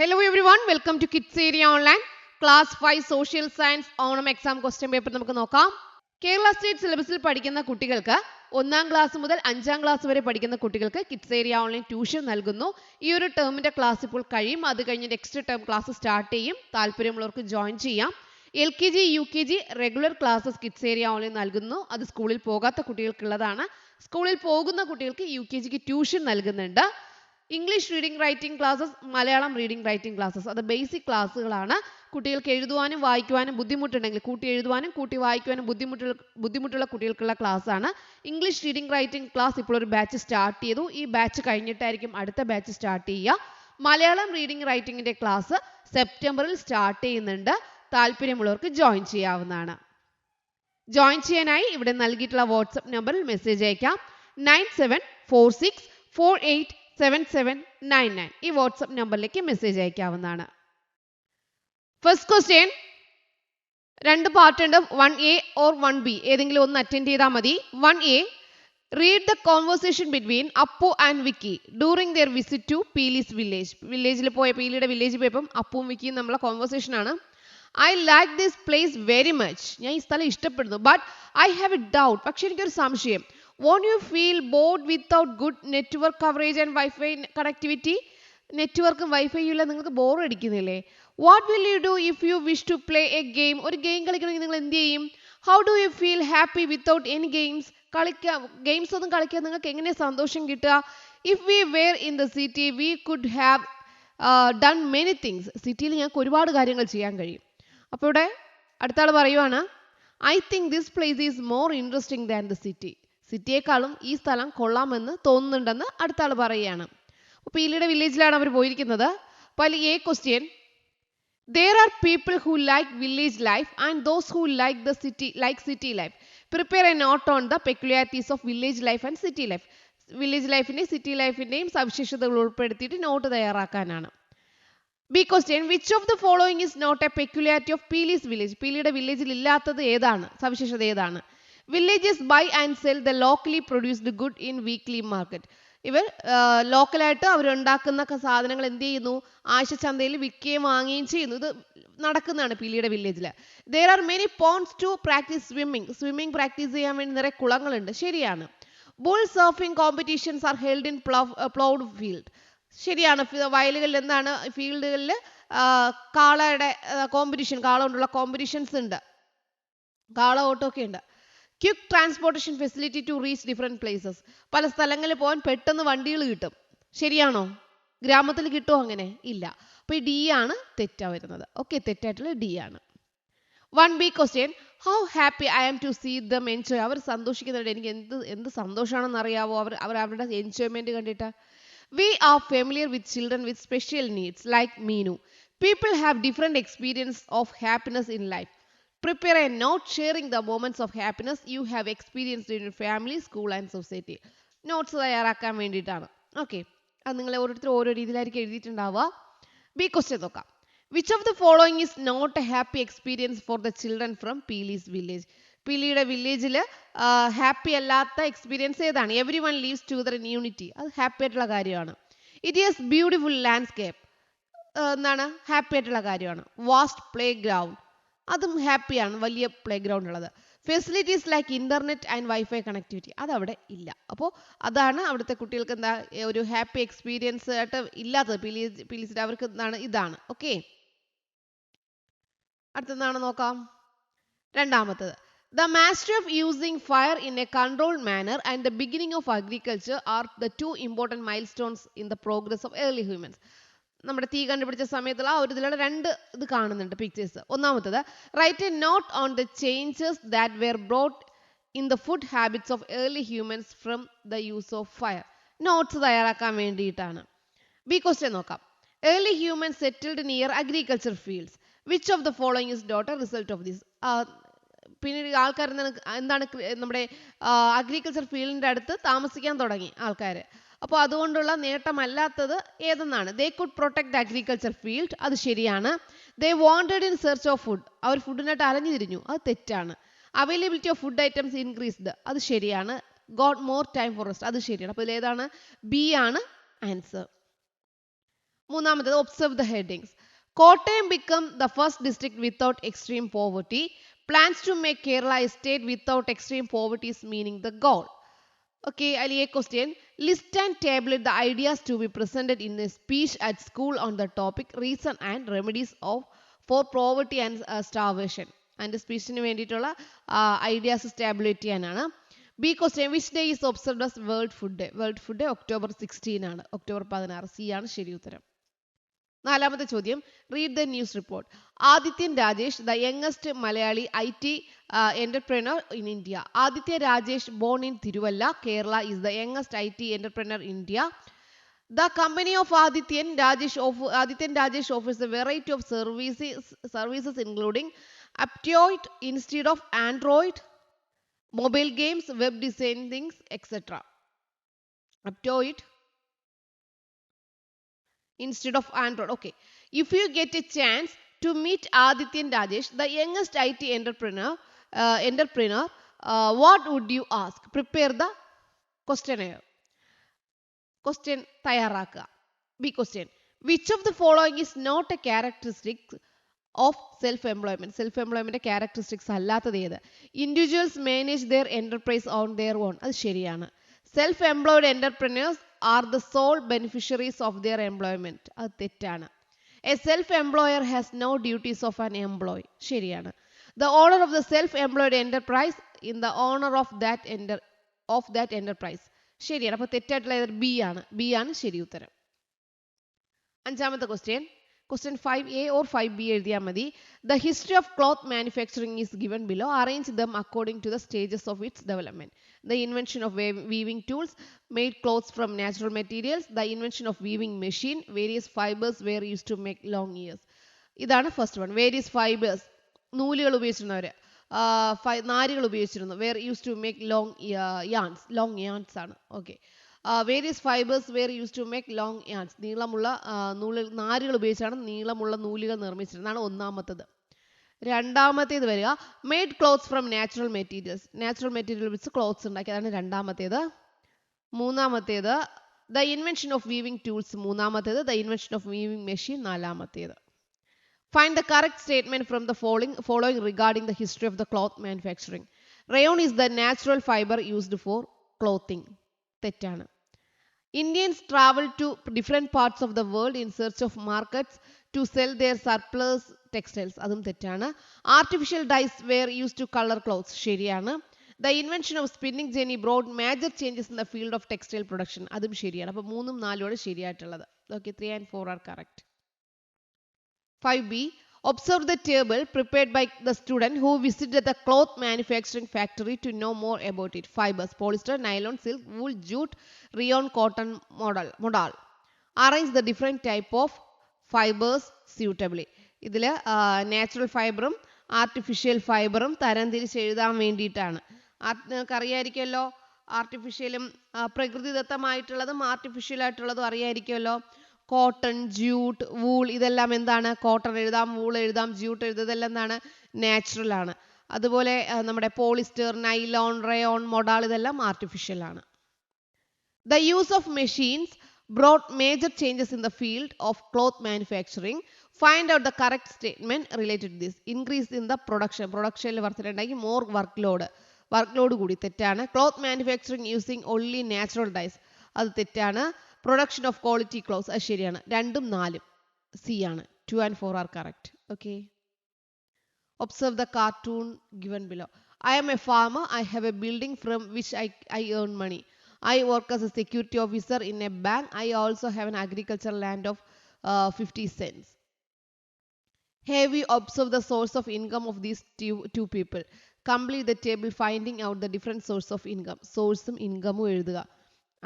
Hello everyone, welcome to Kids Area Online, Class 5 Social Science Onam Exam Question Paper നമുക്ക് നോക്കാം. Kerala state സിലബസിൽ പഠിക്കുന്ന കുട്ടികൾക്ക് 1ാം ക്ലാസ് മുതൽ 5ാം ക്ലാസ് വരെ പഠിക്കുന്ന കുട്ടികൾക്ക് കിഡ്സ് ഏരിയ ഓൺലൈൻ ട്യൂഷൻ നൽകുന്നു. ഈ ഒരു ടേമിന്റെ ക്ലാസ് ഇപ്പോൾ കഴിയും. അത് കഴിഞ്ഞ് നെക്സ്റ്റ് ടേം ക്ലാസ് സ്റ്റാർട്ട് ചെയ്യും. താല്പര്യമുള്ളവർക്ക് ജോയിൻ ചെയ്യാം. LKG, UKG regular classes kids area online നൽകുന്നു. അത് സ്കൂളിൽ പോകാത്ത കുട്ടികൾക്കുള്ളതാണ്. സ്കൂളിൽ പോകുന്ന കുട്ടികൾക്ക് UKGക്ക് ട്യൂഷൻ നൽകുന്നുണ്ട്. English reading writing classes, Malayalam reading writing classes, അത് ബേസിക് ക്ലാസ്സുകളാണ്. കുട്ടികൾക്ക് എഴുതുവാനും വായിക്കുവാനും ബുദ്ധിമുട്ടുണ്ടെങ്കിൽ കൂട്ടി എഴുതുവാനും കൂട്ടി വായിക്കുവാനും ബുദ്ധിമുട്ടുള്ള കുട്ടികൾക്കുള്ള ക്ലാസ് ആണ്. ഇംഗ്ലീഷ് റീഡിംഗ് റൈറ്റിംഗ് ക്ലാസ് ഇപ്പോൾ ഒരു ബാച്ച് സ്റ്റാർട്ട് ചെയ്തു. ഈ ബാച്ച് കഴിഞ്ഞിട്ടായിരിക്കും അടുത്ത ബാച്ച് സ്റ്റാർട്ട് ചെയ്യുക. മലയാളം റീഡിംഗ് റൈറ്റിംഗിന്റെ ക്ലാസ് സെപ്റ്റംബറിൽ സ്റ്റാർട്ട് ചെയ്യുന്നുണ്ട്. താല്പര്യമുള്ളവർക്ക് ജോയിൻ ചെയ്യാവുന്നതാണ്. ജോയിൻ ചെയ്യാനായി ഇവിടെ നൽകിയിട്ടുള്ള വാട്സ്ആപ്പ് നമ്പറിൽ മെസ്സേജ് അയക്കാം. 9746487799 ഈ വാട്സ്ആപ്പ് നമ്പറിലേക്ക് മെസ്സേജ് അയക്കാവുന്നതാണ്. ഫസ്റ്റ് ക്വസ്റ്റ്യൻ, രണ്ട് പാർട്ട് ഉണ്ട്. 1A or 1B, ഏതെങ്കിലും ഒന്ന് അറ്റൻഡ് ചെയ്താൽ മതി. 1A, read the conversation between Appu and Vicky during their visit to Peeli's village. വില്ലേജിൽ പോയ പീലിയുടെ വില്ലേജ് പോയപ്പം അപ്പുവും വിക്കിയും നമ്മളെ കോൺവെർസേഷൻ ആണ്. I like this place very much. ഞാൻ ഈ സ്ഥലം ഇഷ്ടപ്പെടുന്നു. But I have a doubt. പക്ഷെ എനിക്കൊരു സംശയം. Won't you feel bored without good network coverage and Wi-Fi connectivity? നെറ്റ്വർക്കും വൈഫൈയും ഇല്ല, നിങ്ങൾക്ക് bore അടിക്കുന്നില്ലേ? What will you do if you wish to play a game? ഒരു ഗെയിം കളിക്കണമെങ്കിൽ നിങ്ങൾ എന്ത് ചെയ്യും? How do you feel happy without any games? Games ഒന്നും കളിക്കാൻ നിങ്ങൾക്ക് എങ്ങനെ സന്തോഷം കിട്ടുക? If we were in the city, we could have done many things. സിറ്റിയിൽ ഞങ്ങൾക്ക് ഒരുപാട് കാര്യങ്ങൾ ചെയ്യാൻ കഴിയും. അപ്പോൾ ഇവിടെ അടുത്ത ആൾ പറയുവാണ്, I think this place is more interesting than the city. സിറ്റിയേക്കാളും ഈ സ്ഥലം കൊള്ളാമെന്ന് തോന്നുന്നുണ്ടെന്ന് അടുത്ത ആൾ പറയുകയാണ്. അപ്പോൾ പീലിയുടെ വില്ലേജിലാണ് അവർ പോയിരിക്കുന്നത്. അപ്പോൾ A question, there are people who like village life and those who like city life. Prepare a note on the peculiarities of village life and city life. Village ലൈഫിൻ്റെയും city ലൈഫിൻ്റെയും സവിശേഷതകൾ ഉൾപ്പെടുത്തിയിട്ട് നോട്ട് തയ്യാറാക്കാനാണ്. B question, which of the following is not a peculiarity of Peeli's village? പീലിയുടെ വില്ലേജിൽ ഇല്ലാത്തത് ഏതാണ്? സവിശേഷത ഏതാണ്? Villages buy and sell the locally produced good in weekly market. ഇവർ ലോക്കലായിട്ട് അവരുണ്ടാക്കുന്ന സാധനങ്ങൾ എന്ത് ചെയ്യുന്നു? ആഴ്ച ചന്തയിൽ വിൽക്കുകയും വാങ്ങുകയും ചെയ്യുന്നു. ഇത് നടക്കുന്നതാണ് പീലിയുടെ വില്ലേജിൽ. There are many ponds to practice swimming. Swimming practice ചെയ്യാൻ വേണ്ടി നിറയെ കുളങ്ങളുണ്ട്. ശരിയാണ്. Bull surfing competitions are held in plowed field. ശരിയാണ്. വയലുകളിൽ എന്താണ്, ഫീൽഡുകളിൽ കാളയുടെ കോമ്പറ്റീഷൻ, കാള കൊണ്ടുള്ള കോമ്പറ്റീഷൻസ് ഉണ്ട്, കാള ഓട്ടമൊക്കെ ഉണ്ട്. Quick transportation facility to reach different places. പല സ്ഥലങ്ങളിൽ പോകാൻ പെട്ടെന്ന് വണ്ടികൾ കിട്ടും. ശരിയാണോ? ഗ്രാമത്തിൽ കിട്ടുമോ അങ്ങനെ? ഇല്ല. അപ്പോൾ ഈ D ആണ് തെറ്റാ വരുന്നത്. ഓക്കെ, തെറ്റായിട്ടുള്ള D ആണ്. 1B question, how happy I am to see them enjoy. അവർ സന്തോഷിക്കുന്നുണ്ട്. എനിക്ക് എന്ത് സന്തോഷമാണെന്ന് അറിയാവോ അവർ അവരുടെ എൻജോയ്മെൻറ്റ് കണ്ടിട്ട്. We are familiar with children with special needs like Meenu. People have different experience of happiness in life. Prepare a note sharing the moments of happiness you have experienced in your family, school and society. Notes തയ്യാറാക്കാൻ വേണ്ടിയിട്ടാണ്. Okay, അത് നിങ്ങൾ ഓരോരുത്തരും ഓരോ രീതിയിലായിരിക്കും എഴുതിയിട്ടുണ്ടാവുക. B question നോക്കാം. Which of the following is not a happy experience for the children from Peeli's village? പീലിയുടെ വില്ലേജിൽ happy അല്ലാത്ത എക്സ്പീരിയൻസ് ഏതാണ്? Everyone lives together in unity. അത് ഹാപ്പി ആയിട്ടുള്ള കാര്യമാണ്. It is beautiful landscape. എന്താണ്? ഹാപ്പി ആയിട്ടുള്ള കാര്യമാണ്. വാസ്റ്റ് പ്ലേ ഗ്രൗണ്ട്, അതും ഹാപ്പിയാണ്, വലിയ പ്ലേ ഗ്രൗണ്ട് ഉള്ളത്. Facilities like internet and wifi connectivity, അതവിടെ ഇല്ല. അപ്പോൾ അതാണ് അവിടുത്തെ കുട്ടികൾക്ക് എന്താ ഒരു ഹാപ്പി എക്സ്പീരിയൻസ് ആയിട്ട് ഇല്ലാത്തത്. പീലീസിൽ അവർക്ക് എന്താണ്? ഇതാണ്. ഓക്കെ, അടുത്തെന്താണ് നോക്കാം. രണ്ടാമത്തത്, the mastery of using fire in a controlled manner and the beginning of agriculture are the two important milestones in the progress of early humans. നമ്മുടെ തീ കണ്ടുപിടിച്ച സമയത്തുള്ള ആ ഒരു ഇതിലുള്ള രണ്ട് ഇത് കാണുന്നുണ്ട് പിക്ചേഴ്സ്. ഒന്നാമത്തത്, write a note on the changes that were brought in the food habits of early humans from the use of fire. Notes തയ്യാറാക്കാൻ വേണ്ടിയിട്ടാണ്. B question നോക്കാം. Early humans settled near agriculture fields. Which of the following is not a result of this? പിന്നീട് ആൾക്കാർ എന്താണ് നമ്മുടെ agriculture ഫീൽഡിൻ്റെ അടുത്ത് താമസിക്കാൻ തുടങ്ങി ആൾക്കാർ. അപ്പോൾ അതുകൊണ്ടുള്ള നേട്ടമല്ലാത്തത് ഏതെന്നാണ്? They could protect the agriculture field, അത് ശരിയാണ്. They wandered in search of food, അവർ ഫുഡിനായിട്ട് അലഞ്ഞു തിരിഞ്ഞു, അത് തെറ്റാണ്. Availability of food items increased, അത് ശരിയാണ്. Got more time for rest, അത് ശരിയാണ്. അപ്പോൾ ഇതിലേതാണ്? B ആണ് ആൻസർ. മൂന്നാമത്തേത് observe the headings. Kottayam become the first district without extreme poverty. Plans to make Kerala a state without extreme poverty is meaning the goal. Okay, Ali, a question. List and tabulate the ideas to be presented in a speech at school on the topic reason and remedies for poverty and starvation. And സ്പീച്ചിന് വേണ്ടിയിട്ടുള്ള ideas tabulate ചെയ്യാനാണ്. B question. Which day is observed as world food day? World food day October 16 ആണ്. October 16. C ആണ് ശരി ഉത്തരം. നാലാമത്തെ ചോദ്യം. Read the news report. Adithyan Rajesh the youngest Malayali IT entrepreneur in India. Aditya Rajesh, born in Tiruvalla, Kerala, is the youngest IT entrepreneur in India. The company of Adityan Rajesh offers a variety of services including Aptoide instead of Android, mobile games, web design things, etc. Aptoide instead of Android. Okay. If you get a chance to meet Adityan Rajesh, the youngest IT entrepreneur, what would you ask? Prepare the questionnaire. Question തയ്യാറാക്കുക. B question. Which of the following is not a characteristic of self-employment? Self-employment characteristics അല്ലാത്തത് ഏത്? Individuals manage their enterprise on their own. അത് ശരിയാണ്. Self-employed entrepreneurs are the sole beneficiaries of their employment. അത് തെറ്റാണ്. A self-employer has no duties of an employee. ശരിയാണ്. The owner of the self-employed enterprise in the owner of that enterprise. ശരിയാണ്. അപ്പോൾ തെറ്റായിട്ടുള്ള B ആണ്. B ആണ് ശരി ഉത്തരം. അഞ്ചാമത്തെ question. Question 5A or 5B എഴുതിയാൽ മതി. The history of cloth manufacturing is given below. Arrange them according to the stages of its development. The invention of weaving tools made clothes from natural materials. The invention of weaving machine. Various fibers were used to make long ears. ഇതാണ് first one. Various fibers. നൂലുകൾ ഉപയോഗിച്ചിരുന്നവർ, നാരുകൾ ഉപയോഗിച്ചിരുന്നു. Were used to make long yarns ആണ്. Okay. Various fibres were used to make long yarns. നീളമുള്ള നാരുകൾ ഉപയോഗിച്ചാണ് നീളമുള്ള നൂലുകൾ നിർമ്മിച്ചിരുന്നതാണ് ഒന്നാമത്തത്. രണ്ടാമത്തേത് വരിക made clothes from natural materials. Natural material വെച്ച് ക്ലോത്ത്സ് ഉണ്ടാക്കി, അതാണ് രണ്ടാമത്തേത്. മൂന്നാമത്തേത് the invention of weaving tools. മൂന്നാമത്തേത് the invention of weaving machine. നാലാമത്തേത്. Find the correct statement from the following regarding the history of the cloth manufacturing. Rayon is the natural fiber used for clothing. തെറ്റാണ്. Indians travel to different parts of the world in search of markets to sell their surplus textiles. അതും തെറ്റാണ്. Artificial dyes were used to color clothes. ശരിയാണ്. The invention of spinning jenny brought major changes in the field of textile production. അതും ശരിയാണ്. അപ്പോൾ 3ഉം 4ഉമാണ് ശരിയായിട്ടുള്ളത്. Okay, 3 and 4 are correct. 5B. Observe the table prepared by the student who visited the cloth manufacturing factory to know more about it. Fibers: polyester, nylon, silk, wool, jute, rayon, cotton, modal. Arrange the different type of fibers suitably. ഇതിൽ natural ഫൈബറും artificial ഫൈബറും തരംതിരിച്ച് എഴുതാൻ വേണ്ടിയിട്ടാണ്. നിങ്ങൾക്ക് അറിയാമായിരിക്കുമല്ലോ, ആർട്ടിഫിഷ്യലും പ്രകൃതിദത്തമായിട്ടുള്ളതും artificial ആയിട്ടുള്ളതും അറിയാമായിരിക്കുമല്ലോ. Cotton, jute, wool, ഇതെല്ലാം എന്താണ്? Cotton എഴുതാം, wool എഴുതാം, ജ്യൂട്ട് എഴുതാം, ഇതെല്ലാം എന്താണ്? നാച്ചുറൽ ആണ്. അതുപോലെ നമ്മുടെ പോളിസ്റ്റർ, നൈലോൺ, റയോൺ, മൊഡാൾ ഇതെല്ലാം ആർട്ടിഫിഷ്യൽ ആണ്. The use of machines brought major changes in the field of cloth manufacturing. Find out the correct statement related to this. Increase in the production. Production വർധനയുണ്ടായി. More workload. Workload കൂടി. തെറ്റാണ്. Cloth manufacturing using only natural dyes. അത് തെറ്റാണ്. Production of quality clothes. അത് ശരിയാണ്. 2ഉം 4ഉം C ആണ്. 2 and 4 are correct. Okay. Observe the cartoon given below. I am a farmer. I have a building from which I earn money. I work as a security officer in a bank. I also have an agricultural land of 50 cents. Have you observed the source of income of these two people? Complete the table finding out the different source of income. സോഴ്സും ഇൻകമും എഴുതുക.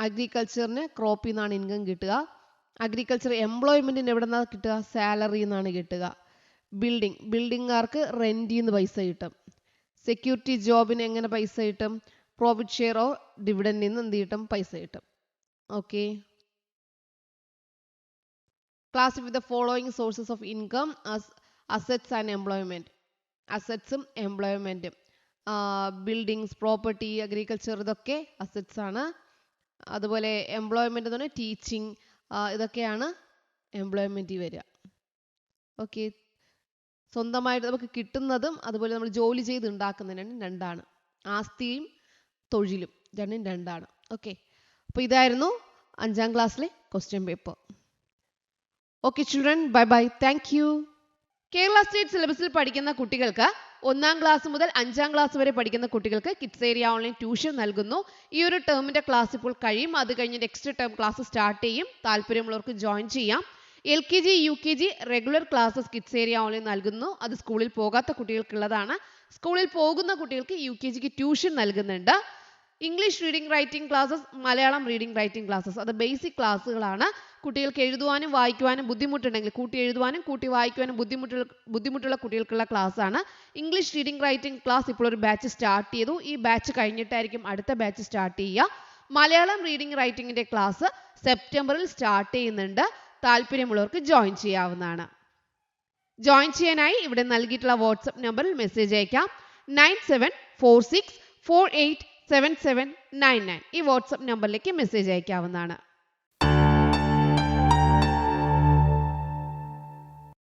അഗ്രികൾച്ചറിന് ക്രോപ്പിൽ നിന്നാണ് income കിട്ടുക. Agriculture എംപ്ലോയ്മെൻറ്റിന് എവിടെ നിന്നാണ് കിട്ടുക? സാലറിയിൽ നിന്നാണ് കിട്ടുക. ബിൽഡിംഗുകാർക്ക് റെൻറ്റിൽ നിന്ന് പൈസ കിട്ടും. സെക്യൂരിറ്റി ജോബിന് എങ്ങനെ പൈസ കിട്ടും? പ്രോഫിറ്റ് ഷെയറോ ഡിവിഡൻഡിൽ നിന്ന് എന്ത് കിട്ടും? പൈസ കിട്ടും. Okay. Classify the following sources of income as assets and employment. അസറ്റ്സും എംപ്ലോയ്മെൻറ്റും, ബിൽഡിങ്സ്, പ്രോപ്പർട്ടി, അഗ്രികൾച്ചർ, ഇതൊക്കെ അസറ്റ്സ് ആണ്. അതുപോലെ എംപ്ലോയ്മെൻ്റ് എന്ന് പറഞ്ഞാൽ ടീച്ചിങ്, ഇതൊക്കെയാണ് എംപ്ലോയ്മെൻറ്റിൽ വരിക. ഓക്കെ, സ്വന്തമായിട്ട് നമുക്ക് കിട്ടുന്നതും അതുപോലെ നമ്മൾ ജോലി ചെയ്ത് ഉണ്ടാക്കുന്നതിനും രണ്ടാണ്. ആസ്തിയും തൊഴിലും രണ്ടും രണ്ടാണ്. ഓക്കെ, അപ്പോൾ ഇതായിരുന്നു 5ാം ക്ലാസ്സിലെ question paper. Okay children, bye bye, thank you. Kerala state സിലബസിൽ പഠിക്കുന്ന കുട്ടികൾക്ക് 1ാം ക്ലാസ് മുതൽ 5ാം ക്ലാസ് വരെ പഠിക്കുന്ന കുട്ടികൾക്ക് കിഡ്സ് ഏരിയ ഓൺലൈൻ ട്യൂഷൻ നൽകുന്നു. ഈ ഒരു ടേമിൻ്റെ ക്ലാസ് ഇപ്പോൾ കഴിയും. അത് കഴിഞ്ഞ് നെക്സ്റ്റ് ടേം ക്ലാസ് സ്റ്റാർട്ട് ചെയ്യും. താല്പര്യമുള്ളവർക്ക് ജോയിൻ ചെയ്യാം. LKG UKG regular classes kids area online നൽകുന്നു. അത് സ്കൂളിൽ പോകാത്ത കുട്ടികൾക്കുള്ളതാണ്. സ്കൂളിൽ പോകുന്ന കുട്ടികൾക്ക് UKGക്ക് ട്യൂഷൻ നൽകുന്നുണ്ട്. English reading writing classes, Malayalam reading writing classes, അത് ബേസിക് ക്ലാസ്സുകളാണ്. കുട്ടികൾക്ക് എഴുതുവാനും വായിക്കുവാനും ബുദ്ധിമുട്ടുണ്ടെങ്കിൽ, കൂട്ടി എഴുതുവാനും കൂട്ടി വായിക്കുവാനും ബുദ്ധിമുട്ടുള്ള കുട്ടികൾക്കുള്ള ക്ലാസ്സാണ്. ഇംഗ്ലീഷ് റീഡിംഗ് റൈറ്റിംഗ് ക്ലാസ് ഇപ്പോൾ ഒരു ബാച്ച് സ്റ്റാർട്ട് ചെയ്തു. ഈ ബാച്ച് കഴിഞ്ഞിട്ടായിരിക്കും അടുത്ത ബാച്ച് സ്റ്റാർട്ട് ചെയ്യുക. മലയാളം റീഡിംഗ് റൈറ്റിംഗിൻ്റെ ക്ലാസ് സെപ്റ്റംബറിൽ സ്റ്റാർട്ട് ചെയ്യുന്നുണ്ട്. താല്പര്യമുള്ളവർക്ക് ജോയിൻ ചെയ്യാവുന്നതാണ്. ജോയിൻ ചെയ്യാനായി ഇവിടെ നൽകിയിട്ടുള്ള വാട്സപ്പ് നമ്പറിൽ മെസ്സേജ് അയക്കാം. 9746487799 ഈ വാട്സപ്പ് നമ്പറിലേക്ക് മെസ്സേജ് അയക്കാവുന്നതാണ്.